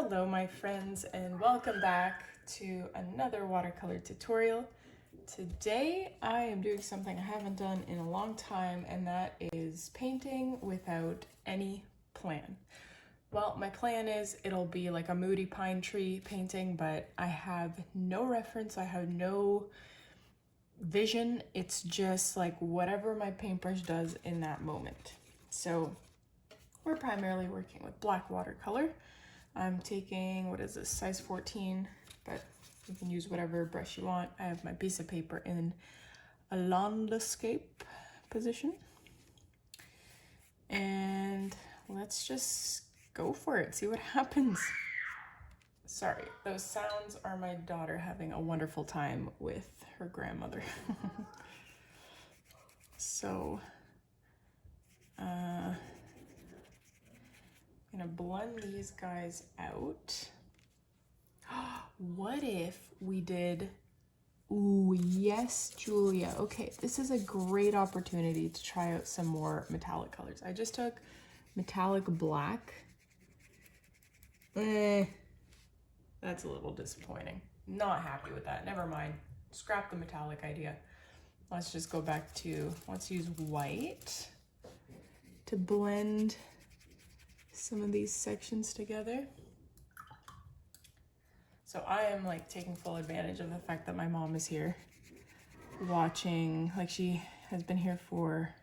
Hello my friends and welcome back to another watercolor tutorial. Today I am doing something I haven't done in a long time, and that is painting without any plan. Well, my plan is it'll be like a moody pine tree painting, but I have no reference, I have no vision. It's just like whatever my paintbrush does in that moment. So we're primarily working with black watercolor. I'm taking, what is this, size 14, but you can use whatever brush you want. I have my piece of paper in a landscape position. And let's just go for it, see what happens. Sorry, those sounds are my daughter having a wonderful time with her grandmother. So, I'm gonna blend these guys out. What if we did, ooh, yes, Julia. Okay, this is a great opportunity to try out some more metallic colors. I just took metallic black. That's a little disappointing. Not happy with that, never mind. Scrap the metallic idea. Let's just go back to, let's use white to blend some of these sections together. So I am like taking full advantage of the fact that my mom is here watching. Like, she has been here for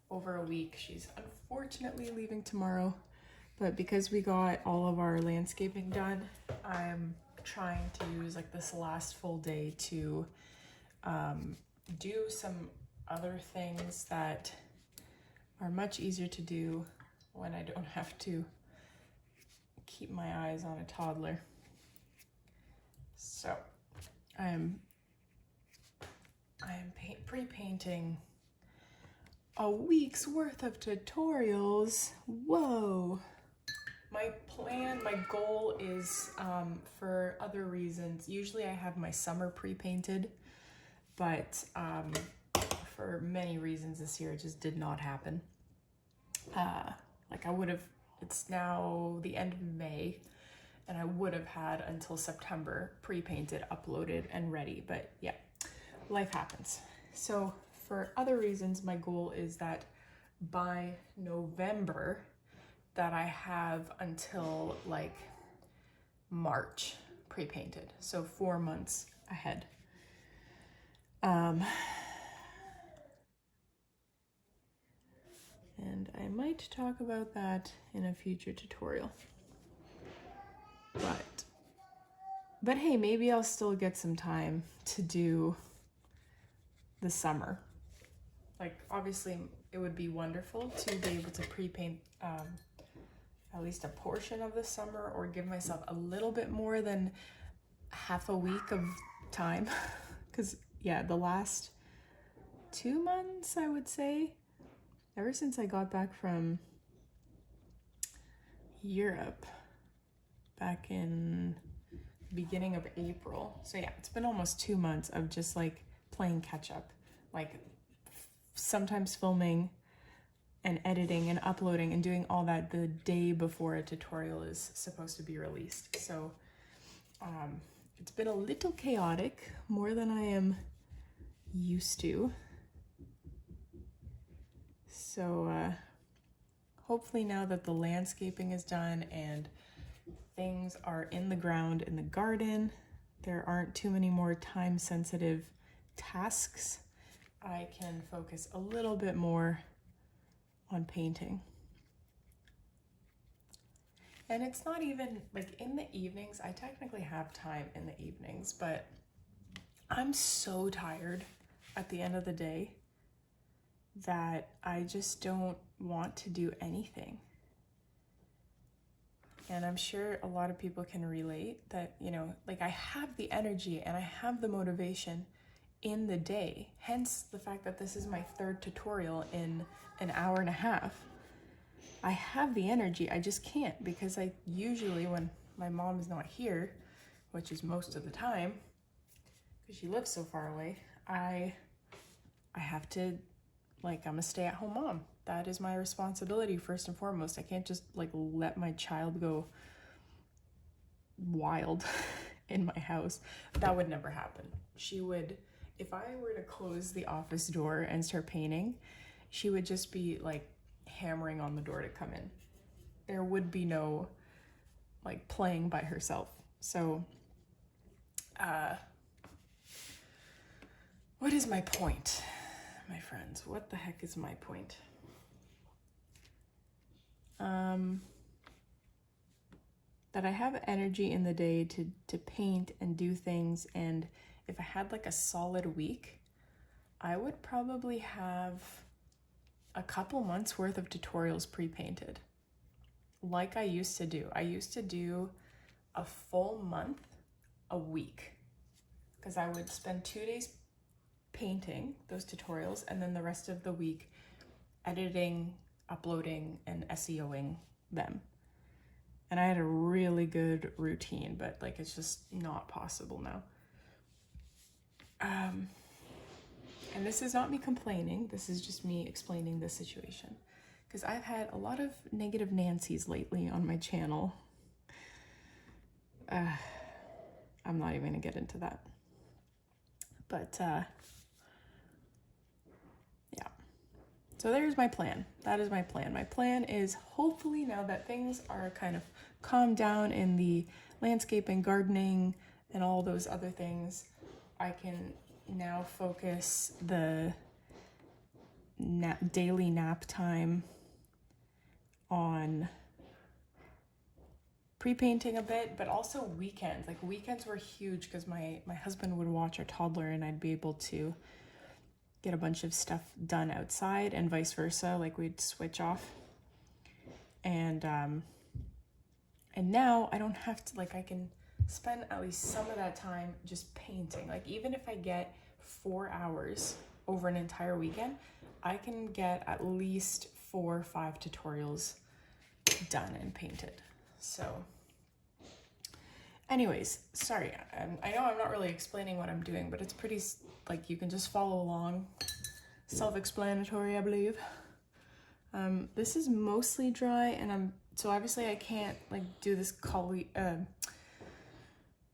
over a week. She's unfortunately leaving tomorrow, but because we got all of our landscaping done, I'm trying to use like this last full day to do some other things that are much easier to do when I don't have to keep my eyes on a toddler. So I am pre-painting a week's worth of tutorials. Whoa. My plan, my goal is for other reasons. Usually I have my summer pre-painted, but for many reasons this year it just did not happen. Like I would have, it's now the end of May, and I would have had until September pre-painted, uploaded, and ready, but yeah, life happens. So for other reasons, my goal is that by November, that I have until like March pre-painted, so 4 months ahead. And I might talk about that in a future tutorial. But hey, maybe I'll still get some time to do the summer. Like, obviously it would be wonderful to be able to pre-paint at least a portion of the summer, or give myself a little bit more than half a week of time. Because yeah, the last 2 months, I would say, ever since I got back from Europe back in the beginning of April. So yeah, it's been almost 2 months of just like playing catch up, like sometimes filming and editing and uploading and doing all that the day before a tutorial is supposed to be released. So it's been a little chaotic, more than I am used to. So hopefully now that the landscaping is done and things are in the ground in the garden, there aren't too many more time-sensitive tasks, I can focus a little bit more on painting. And it's not even like in the evenings. I technically have time in the evenings, but I'm so tired at the end of the day that I just don't want to do anything. And I'm sure a lot of people can relate that, you know, like I have the energy and I have the motivation in the day, hence the fact that this is my third tutorial in an hour and a half. I have the energy, I just can't, because I usually, when my mom is not here, which is most of the time, because she lives so far away, I have to, like, I'm a stay-at-home mom. That is my responsibility first and foremost. I can't just like let my child go wild in my house. That would never happen. She would, if I were to close the office door and start painting, she would just be like hammering on the door to come in. There would be no like playing by herself. So, what is my point, my friends? What the heck is my point? That I have energy in the day to paint and do things, and if I had like a solid week, I would probably have a couple months worth of tutorials pre-painted, like I used to do. I used to do a full month a week, because I would spend 2 days painting those tutorials and then the rest of the week editing, uploading, and SEOing them. And I had a really good routine, but like it's just not possible now. And this is not me complaining, this is just me explaining the situation. Because I've had a lot of negative Nancys lately on my channel. I'm not even gonna get into that. But yeah. So there's my plan. That is my plan. My plan is, hopefully now that things are kind of calmed down in the landscape and gardening and all those other things, I can now focus the daily nap time on pre-painting a bit, but also weekends. Like weekends were huge because my husband would watch our toddler and I'd be able to get a bunch of stuff done outside, and vice versa. Like we'd switch off. And now I don't have to, like I can spend at least some of that time just painting. Like even if I get 4 hours over an entire weekend, I can get at least 4 or 5 tutorials done and painted. So anyways, sorry, I know I'm not really explaining what I'm doing, but it's pretty, like, you can just follow along. Self-explanatory, I believe. This is mostly dry, and so obviously I can't, like, do this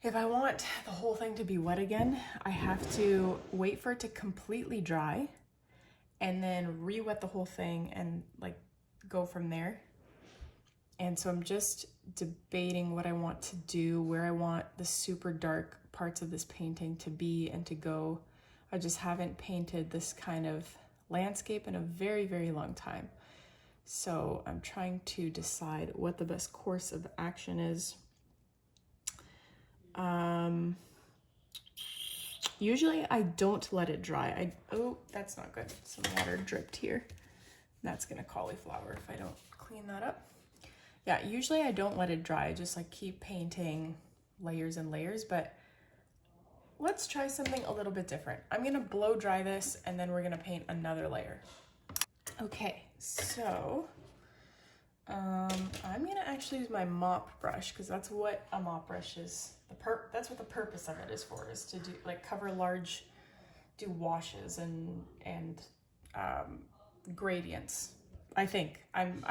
if I want the whole thing to be wet again, I have to wait for it to completely dry, and then re-wet the whole thing and, like, go from there. And so I'm just debating what I want to do, where I want the super dark parts of this painting to be and to go. I just haven't painted this kind of landscape in a very, very long time. So I'm trying to decide what the best course of action is. Usually I don't let it dry. Oh, that's not good. Some water dripped here. That's gonna cauliflower if I don't clean that up. Yeah, usually I don't let it dry. I just like keep painting layers and layers, but let's try something a little bit different. I'm gonna blow dry this and then we're gonna paint another layer. Okay, so I'm gonna actually use my mop brush because that's what a mop brush is. That's what the purpose of it is for, is to do like cover large, do washes and gradients. I think I'm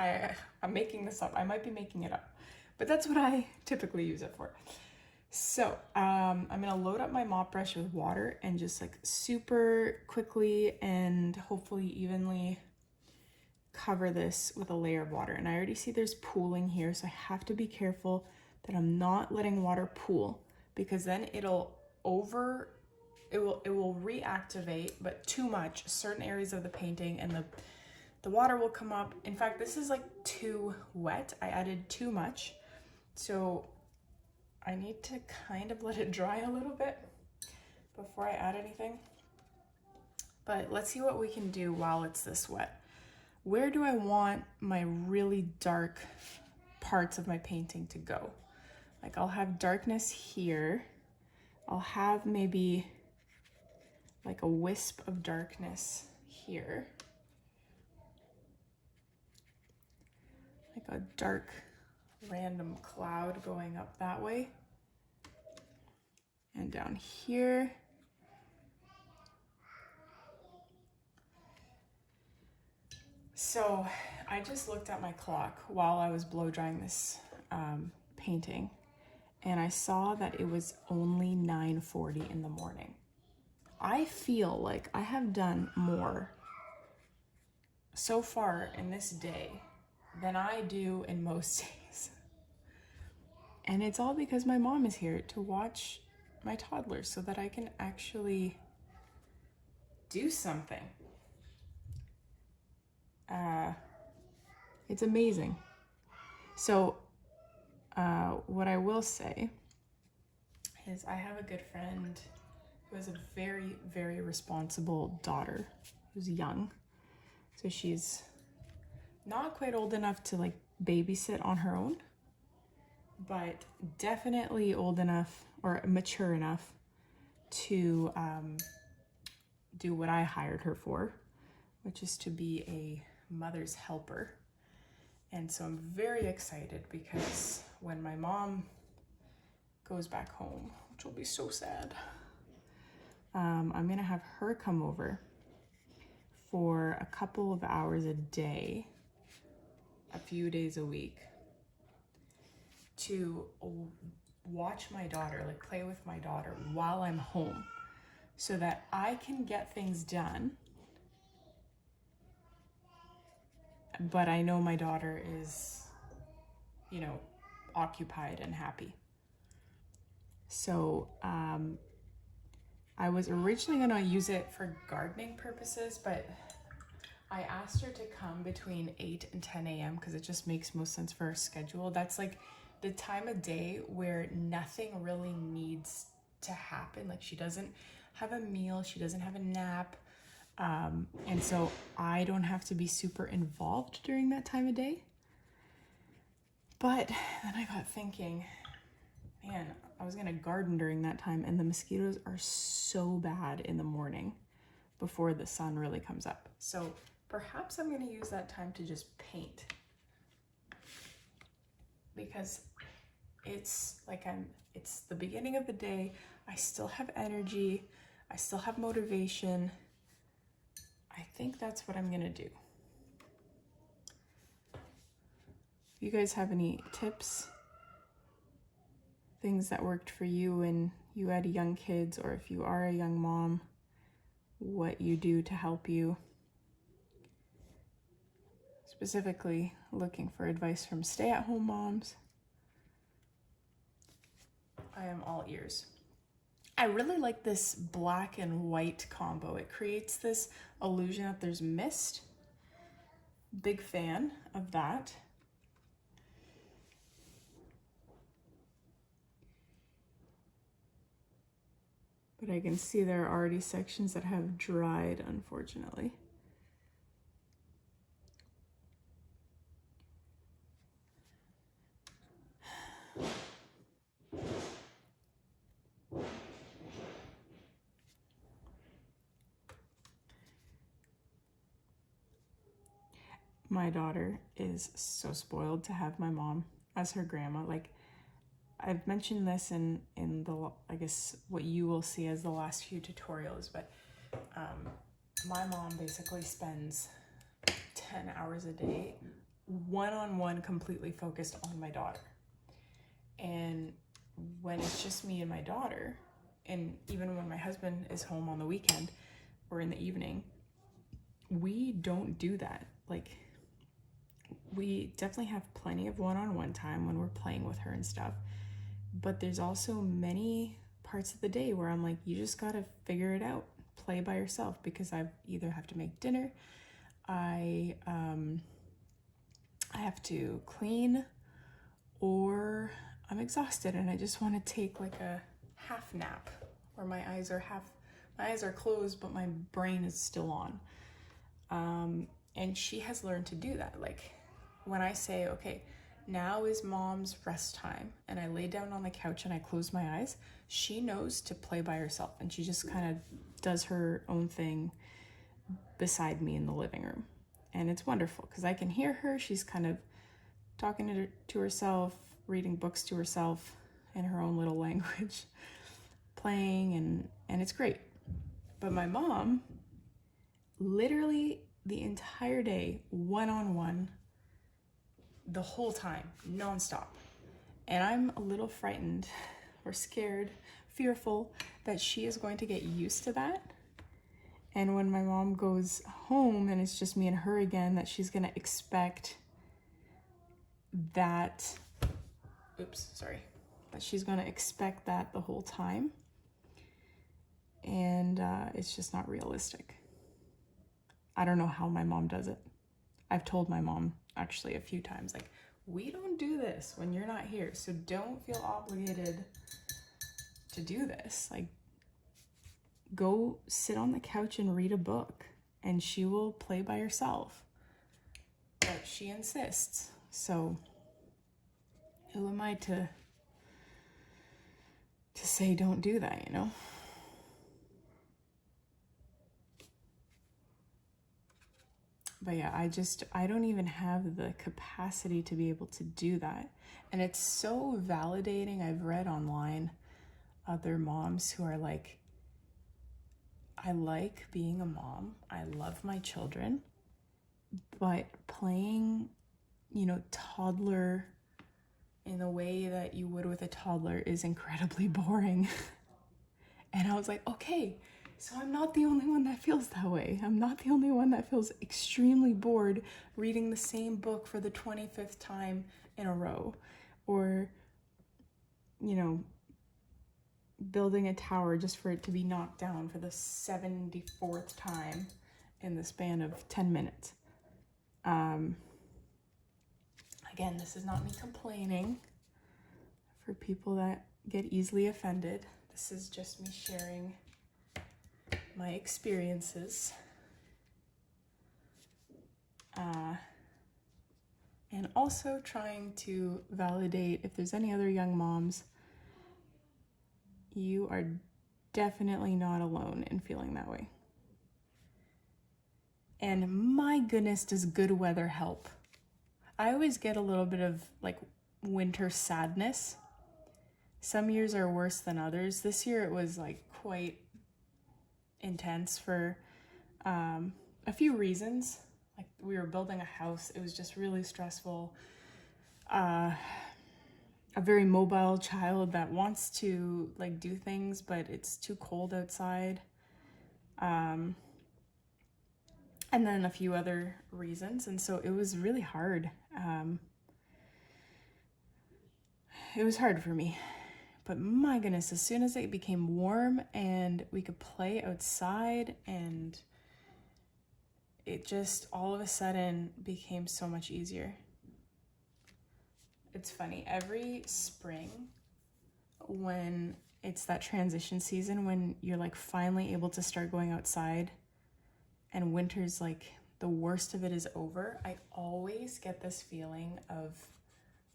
making this up. I might be making it up, but that's what I typically use it for. So I'm gonna load up my mop brush with water and just like super quickly and hopefully evenly cover this with a layer of water. And I already see there's pooling here, so I have to be careful that I'm not letting water pool, because then it will reactivate, but too much, certain areas of the painting, and the water will come up. In fact, this is like too wet. I added too much. So I need to kind of let it dry a little bit before I add anything. But let's see what we can do while it's this wet. Where do I want my really dark parts of my painting to go? Like I'll have darkness here. I'll have maybe like a wisp of darkness here. Like a dark random cloud going up that way. And down here. So I just looked at my clock while I was blow drying this painting, and I saw that it was only 9:40 in the morning. I feel like I have done more so far in this day than I do in most days. And it's all because my mom is here to watch my toddler so that I can actually do something. It's amazing. So what I will say is I have a good friend who has a very, very responsible daughter who's young. So she's not quite old enough to like babysit on her own, but definitely old enough or mature enough to do what I hired her for, which is to be a mother's helper. And so I'm very excited because when my mom goes back home, which will be so sad, I'm gonna have her come over for a couple of hours a day, a few days a week, to watch my daughter, like play with my daughter while I'm home, so that I can get things done, but I know my daughter is, you know, occupied and happy. So I was originally gonna use it for gardening purposes, but I asked her to come between 8 and 10 a.m. because it just makes most sense for her schedule. That's like the time of day where nothing really needs to happen. Like she doesn't have a meal, she doesn't have a nap. And so I don't have to be super involved during that time of day. But then I got thinking, man, I was gonna garden during that time and the mosquitoes are so bad in the morning before the sun really comes up. So perhaps I'm gonna use that time to just paint, because it's like it's the beginning of the day. I still have energy, I still have motivation. I think that's what I'm gonna do. If you guys have any tips, things that worked for you when you had young kids, or if you are a young mom, what you do to help you. Specifically looking for advice from stay-at-home moms. I am all ears. I really like this black and white combo. It creates this illusion that there's mist. Big fan of that. But I can see there are already sections that have dried, unfortunately. My daughter is so spoiled to have my mom as her grandma. Like, I've mentioned this in the, I guess, what you will see as the last few tutorials, but my mom basically spends 10 hours a day one-on-one completely focused on my daughter. And when it's just me and my daughter, and even when my husband is home on the weekend or in the evening, we don't do that. Like, we definitely have plenty of one-on-one time when we're playing with her and stuff, but there's also many parts of the day where I'm like, you just gotta figure it out, play by yourself, because I either have to make dinner, I have to clean, or I'm exhausted and I just want to take like a half nap where my eyes are closed but my brain is still on. And she has learned to do that. Like, when I say, okay, now is mom's rest time, and I lay down on the couch and I close my eyes, she knows to play by herself, and she just kind of does her own thing beside me in the living room. And it's wonderful because I can hear her. She's kind of talking to herself, reading books to herself in her own little language, playing, and it's great. But my mom, literally the entire day, one-on-one, the whole time, nonstop. And I'm a little frightened or scared, fearful that she is going to get used to that. And when my mom goes home and it's just me and her again, that she's gonna expect that, that she's gonna expect that the whole time. And it's just not realistic. I don't know how my mom does it. I've told my mom actually a few times, like, we don't do this when you're not here, so don't feel obligated to do this. Like, go sit on the couch and read a book, and she will play by herself. But she insists. So who am I to say don't do that, you know? But yeah, I don't even have the capacity to be able to do that. And it's so validating. I've read online other moms who are like, I like being a mom. I love my children, but playing, you know, toddler in the way that you would with a toddler is incredibly boring. And I was like, okay, so I'm not the only one that feels that way. I'm not the only one that feels extremely bored reading the same book for the 25th time in a row, or, you know, building a tower just for it to be knocked down for the 74th time in the span of 10 minutes. Again, this is not me complaining for people that get easily offended. This is just me sharing my experiences. And also trying to validate, if there's any other young moms, you are definitely not alone in feeling that way. And my goodness, does good weather help. I always get a little bit of like winter sadness. Some years are worse than others. This year it was like quite intense for a few reasons. Like, we were building a house. It was just really stressful. A very mobile child that wants to like do things, but it's too cold outside. And then a few other reasons. And so it was really hard. It was hard for me. But my goodness, as soon as it became warm and we could play outside, and it just all of a sudden became so much easier. It's funny, every spring when it's that transition season, when you're like finally able to start going outside and winter's like the worst of it is over, I always get this feeling of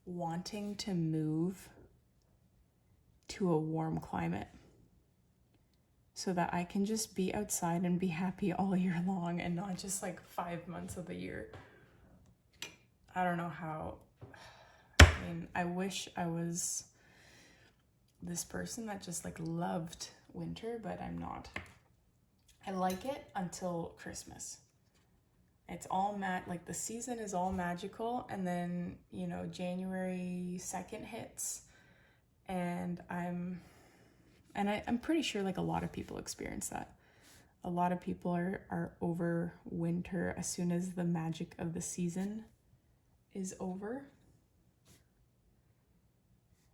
wanting to move to a warm climate so that I can just be outside and be happy all year long and not just like 5 months of the year. I don't know how. I mean, I wish I was this person that just like loved winter, but I'm not. I like it until Christmas. It's all like the season is all magical, and then, you know, January 2nd hits, and I'm pretty sure like a lot of people experience that. A lot of people are over winter as soon as the magic of the season is over.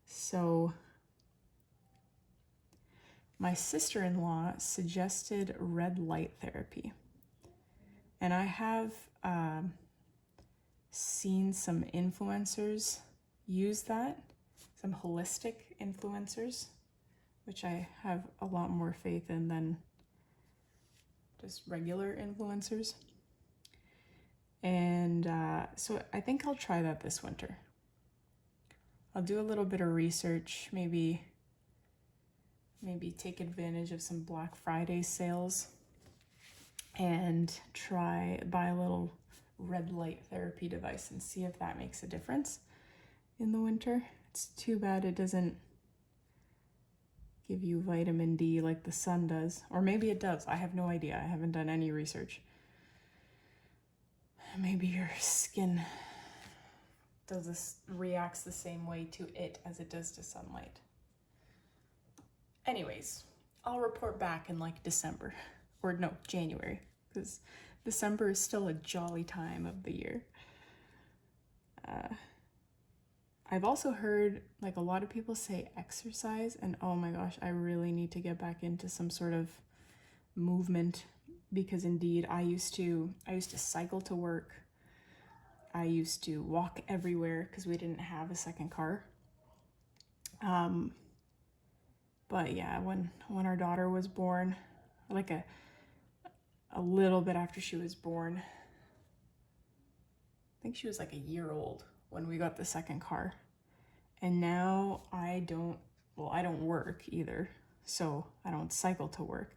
So my sister-in-law suggested red light therapy. And I have seen some influencers use that, some holistic influencers, which I have a lot more faith in than just regular influencers. And so I think I'll try that this winter. I'll do a little bit of research, maybe take advantage of some Black Friday sales and buy a little red light therapy device and see if that makes a difference in the winter. It's too bad it doesn't give you vitamin D like the sun does. Or maybe it does. I have no idea. I haven't done any research. Maybe your skin reacts the same way to it as it does to sunlight. Anyways, I'll report back in like December, or no, January, because December is still a jolly time of the year. I've also heard like a lot of people say exercise, and oh my gosh, I really need to get back into some sort of movement, because indeed I used to cycle to work. I used to walk everywhere because we didn't have a second car. But yeah, when our daughter was born, like a little bit after she was born, I think she was like a year old when we got the second car. And now I don't work either, so I don't cycle to work.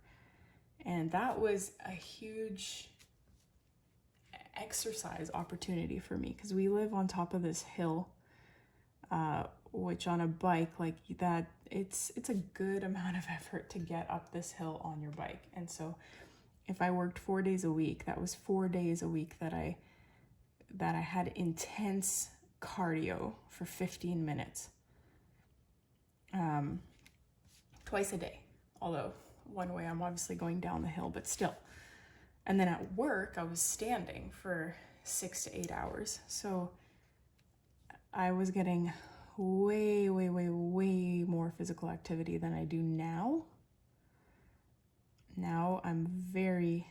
And that was a huge exercise opportunity for me, because we live on top of this hill, which on a bike like that, it's a good amount of effort to get up this hill on your bike. And so if I worked 4 days a week, that was 4 days a week that I had intense cardio for 15 minutes, twice a day. Although one way I'm obviously going down the hill, but still. And then at work, I was standing for 6 to 8 hours. So I was getting way more physical activity than I do now. Now I'm very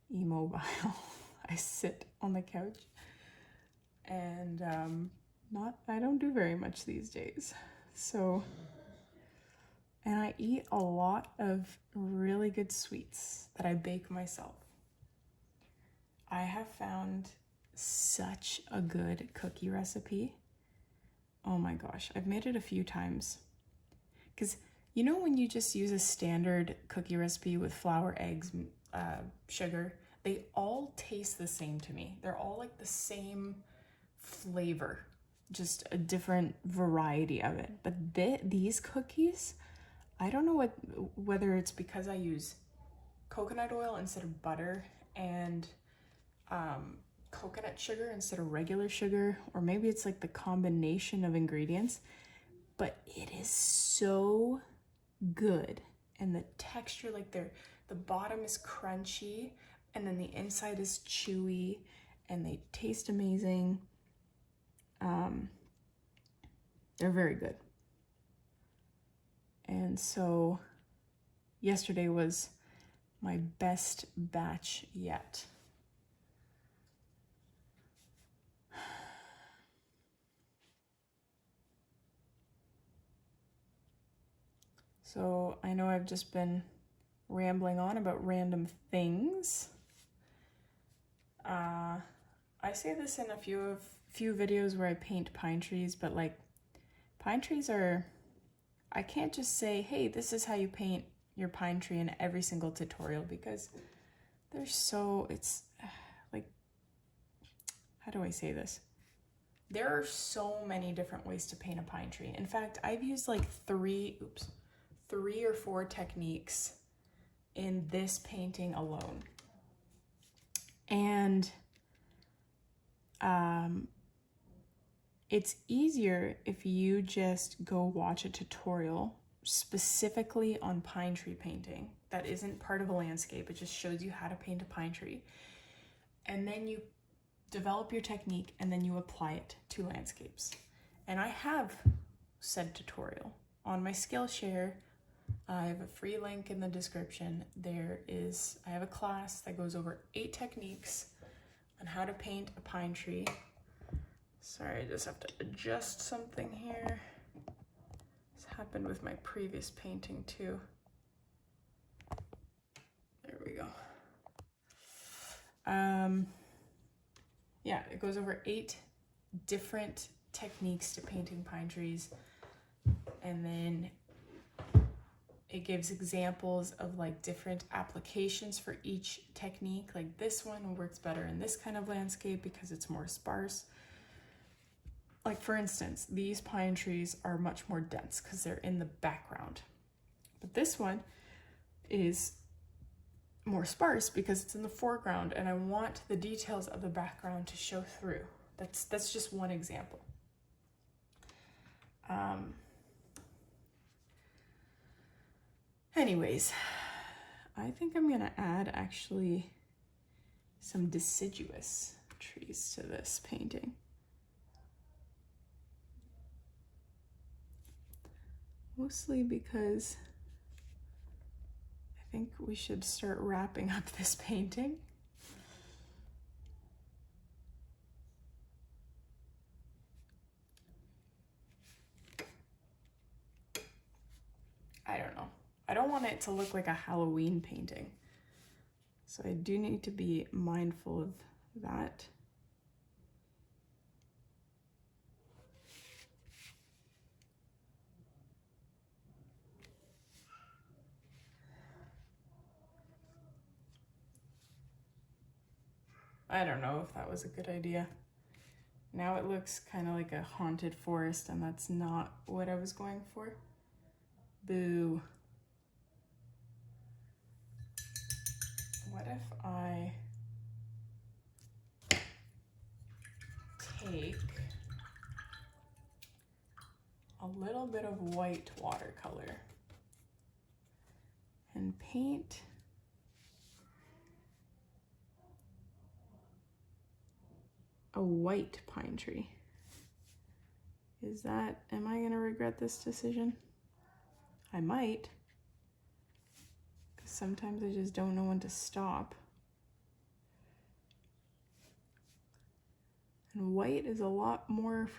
immobile. I sit on the couch and I don't do very much these days. So, and I eat a lot of really good sweets that I bake myself. I have found such a good cookie recipe. Oh my gosh, I've made it a few times. Because you know when you just use a standard cookie recipe with flour, eggs, sugar, they all taste the same to me. They're all like the same flavor, just a different variety of it. But these cookies, I don't know whether it's because I use coconut oil instead of butter and coconut sugar instead of regular sugar, or maybe it's like the combination of ingredients, but it is so good. And the texture, like the bottom is crunchy and then the inside is chewy, and they taste amazing. They're very good. And so yesterday was my best batch yet. So I know I've just been rambling on about random things. I say this in a few videos where I paint pine trees, but like pine trees are, I can't just say, hey, this is how you paint your pine tree in every single tutorial, because it's like, how do I say this? There are so many different ways to paint a pine tree. In fact, I've used like three or four techniques in this painting alone. And it's easier if you just go watch a tutorial specifically on pine tree painting that isn't part of a landscape. It just shows you how to paint a pine tree. And then you develop your technique and then you apply it to landscapes. And I have said tutorial on my Skillshare. I have a free link in the description. I have a class that goes over 8 techniques on how to paint a pine tree. Sorry, I just have to adjust something here. This happened with my previous painting too. There we go. Yeah, it goes over 8 different techniques to painting pine trees. And then it gives examples of like different applications for each technique. Like this one works better in this kind of landscape because it's more sparse. Like for instance, these pine trees are much more dense because they're in the background. But this one is more sparse because it's in the foreground, and I want the details of the background to show through. That's just one example. Anyways, I think I'm gonna add actually some deciduous trees to this painting. Mostly because I think we should start wrapping up this painting. I don't know. I don't want it to look like a Halloween painting. So I do need to be mindful of that. I don't know if that was a good idea. Now it looks kind of like a haunted forest, and that's not what I was going for. Boo. What if I take a little bit of white watercolor and paint a white pine tree? Am I gonna regret this decision? I might, because sometimes I just don't know when to stop. And white is a lot more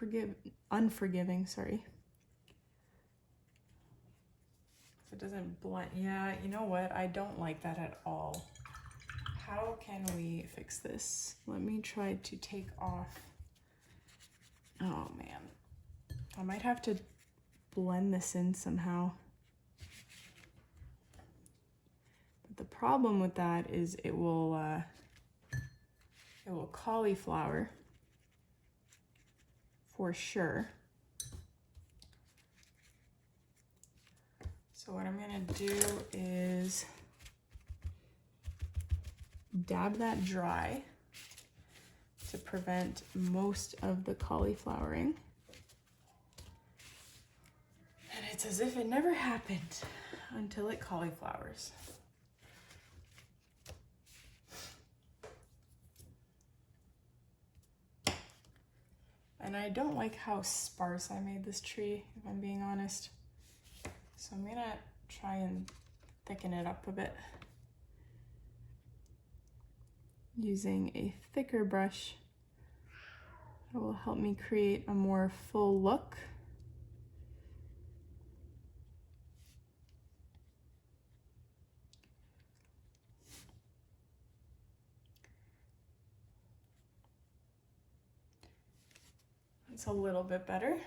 unforgiving, sorry. If it doesn't blend, yeah, you know what? I don't like that at all. How can we fix this? Let me try to take off. Oh man, I might have to blend this in somehow. But the problem with that is it will cauliflower for sure. So what I'm gonna do is dab that dry to prevent most of the cauliflowering. And it's as if it never happened until it cauliflowers. And I don't like how sparse I made this tree, if I'm being honest. So I'm gonna try and thicken it up a bit using a thicker brush that will help me create a more full look. It's a little bit better.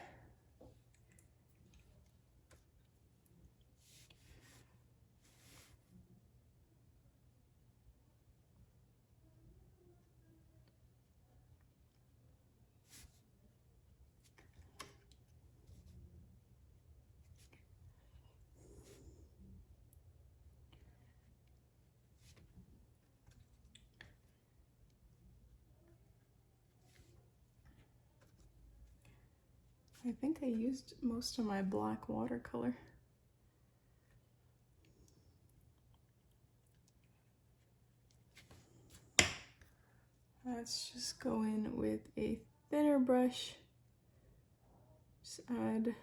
I think I used most of my black watercolor. Let's just go in with a thinner brush. Just add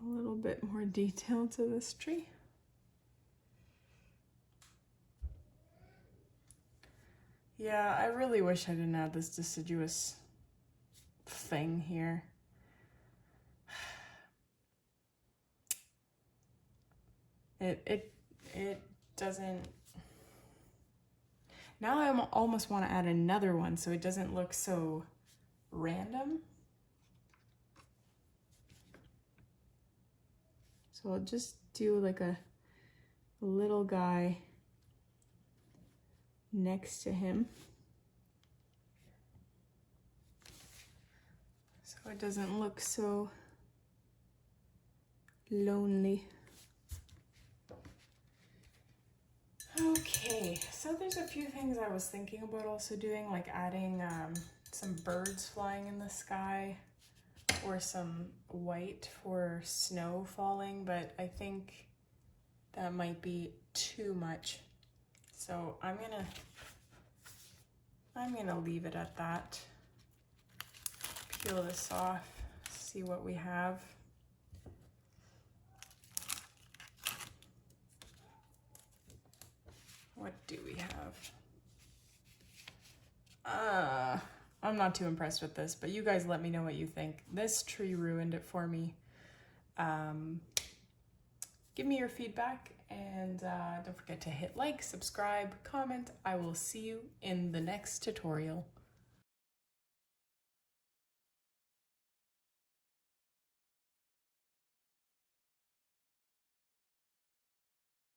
a little bit more detail to this tree. Yeah, I really wish I didn't add this deciduous thing here. It doesn't. Now I almost want to add another one so it doesn't look so random. So I'll just do like a little guy next to him, so it doesn't look so lonely. Okay, so there's a few things I was thinking about also doing, like adding some birds flying in the sky or some white for snow falling, but I think that might be too much. So I'm gonna leave it at that. Peel this off, see what we have. What do we have? I'm not too impressed with this, but you guys let me know what you think. This tree ruined it for me. Give me your feedback, and don't forget to hit like, subscribe, comment. I will see you in the next tutorial.